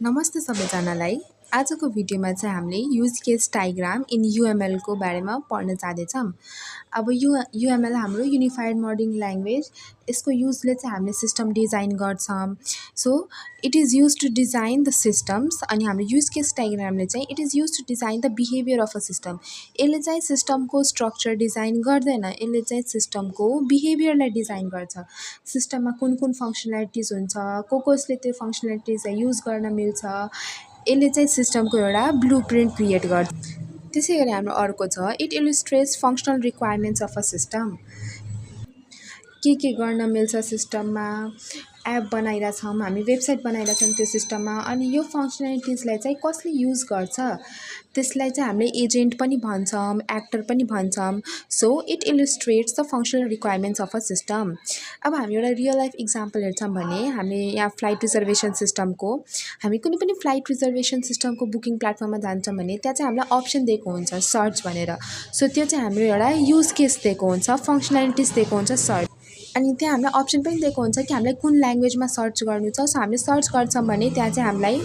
नमस्ते सबैजनालाई। आजको भिडियोमा चाहिँ हामीले युज केस डायग्राम इन युएमएल को बारेमा पढ्न जाँदैछौँ। अब युएमएल हाम्रो युनिफाइड मोडलिङ ल्याङ्ग्वेज, यसको युजले चाहिँ हामीले सिस्टम डिजाइन गर्छौँ। So it is use to design the systems. अनि हाम्रो युज केस डायग्रामले चाहिँ it is use to design the behaviour of a system. यसले चाहिँ सिस्टमको स्ट्रक्चर डिजाइन गर्दैन, यसले चाहिँ सिस्टमको बिहेभियरलाई डिजाइन गर्छ। सिस्टममा कुन कुन फङ्सनालिटिज हुन्छ, कसले त्यो फङ्सनालिटिजलाई युज गर्न मिल्छ, यसले चाहिँ सिस्टमको एउटा ब्लुप्रिन्ट क्रिएट गर्छ। त्यसै गरी हाम्रो अर्को छ it illustrates functional requirements of a system. के गर्न मिल्छ सिस्टममा, एप बनाइरहेछौँ हामी, वेबसाइट बनाइरहेछौँ त्यो सिस्टममा, अनि यो फङ्सनालिटिजलाई चाहिँ कसले युज गर्छ त्यसलाई चाहिँ हामीले एजेन्ट पनि भन्छौँ, एक्टर पनि भन्छौँ। So it illustrates the functional requirements of a system. अब हामी एउटा रियल लाइफ इक्जाम्पल हेर्छौँ भने हामीले यहाँ फ्लाइट रिजर्भेसन सिस्टमको, हामी कुनै पनि फ्लाइट रिजर्भेसन सिस्टमको बुकिङ प्लेटफर्ममा जान्छौँ भने त्यहाँ चाहिँ हामीलाई अप्सन दिएको हुन्छ सर्च भनेर। सो त्यो चाहिँ हाम्रो एउटा युज केस दिएको हुन्छ, फङ्सनालिटिज दिएको हुन्छ सर्च। अनि त्यहाँ हामीलाई अप्सन पनि दिएको हुन्छ कि हामीलाई कुन ल्याङ्ग्वेजमा सर्च गर्नु छ। सो हामीले सर्च गर्छौँ भने त्यहाँ चाहिँ हामीलाई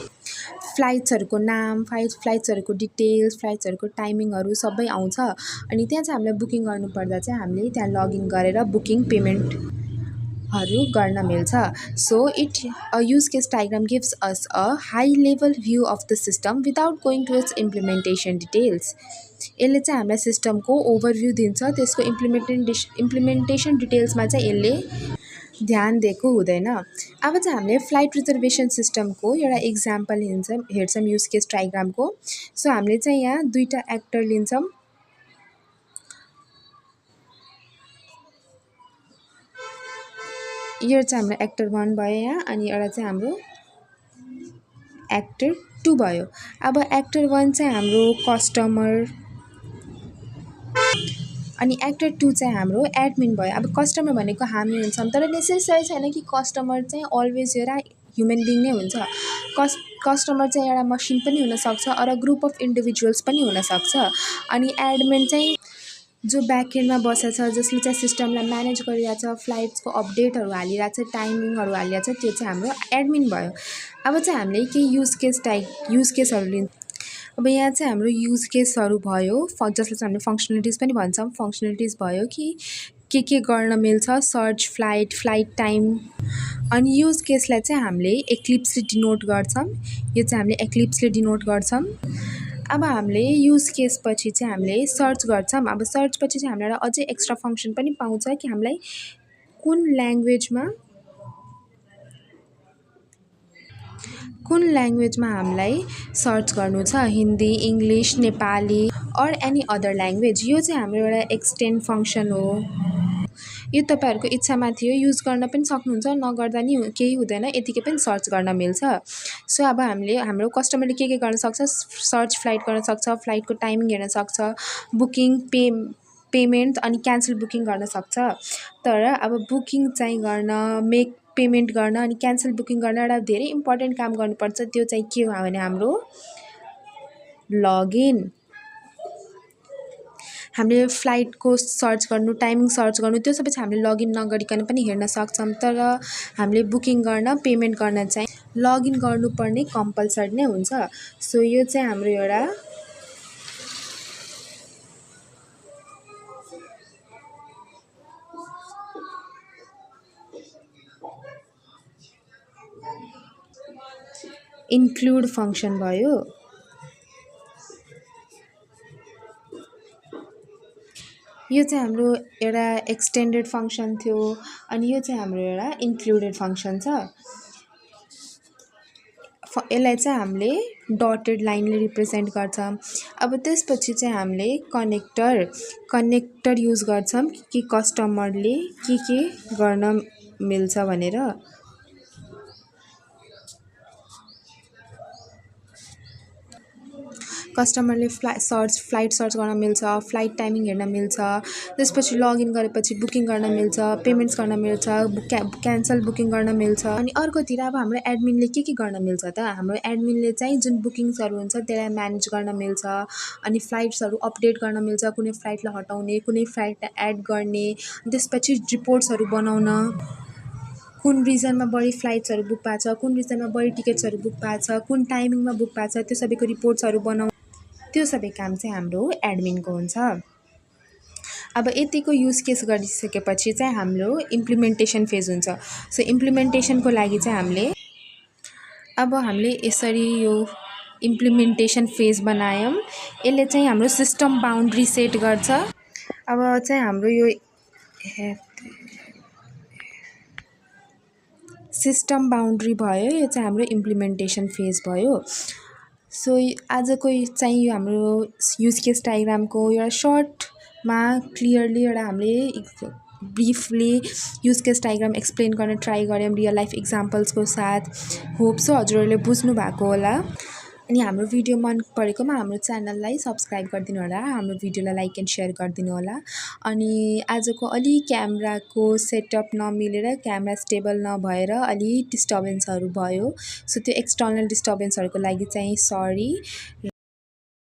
फ्लाइट्सहरूको नाम, फ्लाइट्सहरूको डिटेल्स, फ्लाइट्सहरूको टाइमिङहरू सबै आउँछ। अनि त्यहाँ चाहिँ हामीलाई बुकिङ गर्नुपर्दा चाहिँ हामीले त्यहाँ लगइन गरेर बुकिङ पेमेन्टहरू गर्न मिल्छ। So a use case diagram gives us a high level view of the system without going to its implementation details. यसले चाहिँ हामीलाई सिस्टमको ओभरभ्यू दिन्छ, त्यसको इम्प्लिमेन्टेसन डिटेल्समा चाहिँ यसले ध्यान दिएको हुँदैन। अब चाहिँ हामीले फ्लाइट रिजर्भेसन सिस्टमको एउटा इक्जाम्पल हेर्छौँ युज केस डायग्रामको। सो हामीले चाहिँ यहाँ दुईवटा एक्टर लिन्छौँ। यो चाहिँ हाम्रो एक्टर 1 भयो यहाँ, अनि एउटा चाहिँ हाम्रो एक्टर 2 भयो। अब एक्टर 1 चाहिँ हाम्रो कस्टमर, अनि एक्टर 2 चाहिँ हाम्रो एडमिन भयो। अब कस्टमर भनेको हामी हुन्छौँ, तर नेसेसरी छैन कि कस्टमर चाहिँ अलवेज एउटा ह्युमन बिङ नै हुन्छ। कस्टमर चाहिँ एउटा मसिन पनि हुनसक्छ, अरू ग्रुप अफ इन्डिभिजुअल्स पनि हुनसक्छ। अनि एडमिन चाहिँ जो ब्याकएन्डमा बसेको छ, जसले चाहिँ सिस्टमलाई म्यानेज गरिरहेछ, फ्लाइट्सको अपडेटहरू हालिरहेछ, टाइमिङहरू हालिरहेछ, त्यो चाहिँ हाम्रो एडमिन भयो। अब चाहिँ हामीले केही युज केसहरू लिन्छ। अब यहाँ चाहिँ हाम्रो युज केसहरू भयो, जसलाई चाहिँ हामीले फङ्सनालिटिज पनि भन्छौँ। फङ्सनालिटिज भयो कि के गर्न मिल्छ, सर्च, फ्लाइट टाइम। अनि युज केसलाई चाहिँ हामीले एक्लिप्सले डिनोट गर्छौँ। यो चाहिँ हामीले एक्लिप्सले डिनोट गर्छौँ। अब हामीले युज केस पछि चाहिँ हामीले सर्च गर्छौँ। अब सर्च पछि चाहिँ हामीले एउटा अझै एक्स्ट्रा फङ्सन पनि पाउँछ कि हामीलाई कुन ल्याङ्ग्वेजमा हामीलाई सर्च गर्नु छ, Hindi, English, Nepali or any other language. यो चाहिँ हाम्रो एउटा एक्सटेन्ड फङ्सन हो। यो तपाईँहरूको इच्छामाथि हो, युज गर्न पनि सक्नुहुन्छ, नगर्दा नि केही हुँदैन, यतिकै पनि सर्च गर्न मिल्छ। सो अब हामीले हाम्रो कस्टमरले के गर्न सक्छ, सर्च फ्लाइट गर्न सक्छ, फ्लाइटको टाइमिङ हेर्न सक्छ, बुकिङ, पेमेन्ट अनि क्यान्सल बुकिङ गर्न सक्छ। तर अब बुकिङ चाहिँ गर्न, पेमेन्ट गर्न अनि क्यान्सल बुकिङ गर्न एउटा धेरै इम्पोर्टेन्ट काम गर्नुपर्छ। त्यो चाहिँ के हो भने हाम्रो लगइन। हामीले फ्लाइटको सर्च गर्नु, टाइमिङ सर्च गर्नु, त्यो सबै चाहिँ हामीले लगइन नगरिकन पनि हेर्न सक्छौँ। तर हामीले बुकिङ गर्न, पेमेन्ट गर्न चाहिँ लगइन गर्नुपर्ने कम्पलसरी नै हुन्छ। सो यो चाहिँ हाम्रो एउटा इन्क्लुड फङ्सन भयो। यो चाहिँ हाम्रो एउटा एक्सटेन्डेड फङ्सन थियो, अनि यो चाहिँ हाम्रो एउटा इन्क्लुडेड फङ्सन छ। यसलाई चाहिँ हामीले डटेड लाइनले रिप्रेजेन्ट गर्छौँ। अब त्यसपछि चाहिँ हामीले कनेक्टर युज गर्छौँ कि कस्टमरले के गर्न मिल्छ भनेर। कस्टमरले फ्लाइट सर्च गर्न मिल्छ, फ्लाइट टाइमिङ हेर्न मिल्छ, त्यसपछि लगइन गरेपछि बुकिङ गर्न मिल्छ, पेमेन्ट्स गर्न मिल्छ, क्यान्सल बुकिङ गर्न मिल्छ। अनि अर्कोतिर अब हाम्रो एडमिनले के गर्न मिल्छ त, हाम्रो एडमिनले चाहिँ जुन बुकिङ्सहरू हुन्छ त्यसलाई म्यानेज गर्न मिल्छ, अनि फ्लाइट्सहरू अपडेट गर्न मिल्छ, कुनै फ्लाइटलाई हटाउने, कुनै फ्लाइटलाई एड गर्ने, त्यसपछि रिपोर्ट्सहरू बनाउन। कुन रिजनमा बढी फ्लाइट्सहरू बुक भएको छ, कुन रिजनमा बढी टिकट्सहरू बुक भएको छ, कुन टाइमिङमा बुक भएको छ, त्यो सबैको रिपोर्ट्सहरू त्यो सबै काम चाहिँ हाम्रो एडमिनको हुन्छ। अब यतिको युज केस गरिसकेपछि चाहिँ हाम्रो इम्प्लिमेन्टेसन फेज हुन्छ। सो इम्प्लिमेन्टेसनको लागि चाहिँ हामीले यसरी यो इम्प्लिमेन्टेसन फेज बनायौँ। यसले चाहिँ हाम्रो सिस्टम बाउन्ड्री सेट गर्छ। अब चाहिँ हाम्रो यो सिस्टम बाउन्ड्री भयो, यो चाहिँ हाम्रो इम्प्लिमेन्टेसन फेज भयो। सो आजको चाहिँ यो हाम्रो युज केस डायग्रामको एउटा सर्टमा क्लियरली एउटा हामीले briefly use case diagram explain गर्न ट्राई गऱ्यौँ रियल लाइफ इक्जाम्पल्सको साथ। होप सो हजुरहरूले बुझ्नु भएको होला। अनि हाम्रो भिडियो मन परेकोमा हाम्रो च्यानललाई सब्सक्राइब गरिदिनु होला, हाम्रो भिडियोलाई लाइक एन्ड सेयर गरिदिनु होला। अनि आजको अलि क्यामेराको सेटअप नमिलेर क्यामेरा स्टेबल नभएर अलि डिस्टर्बेन्सहरू भयो। सो त्यो एक्सटर्नल डिस्टर्बेन्सहरूको लागि चाहिँ सरी।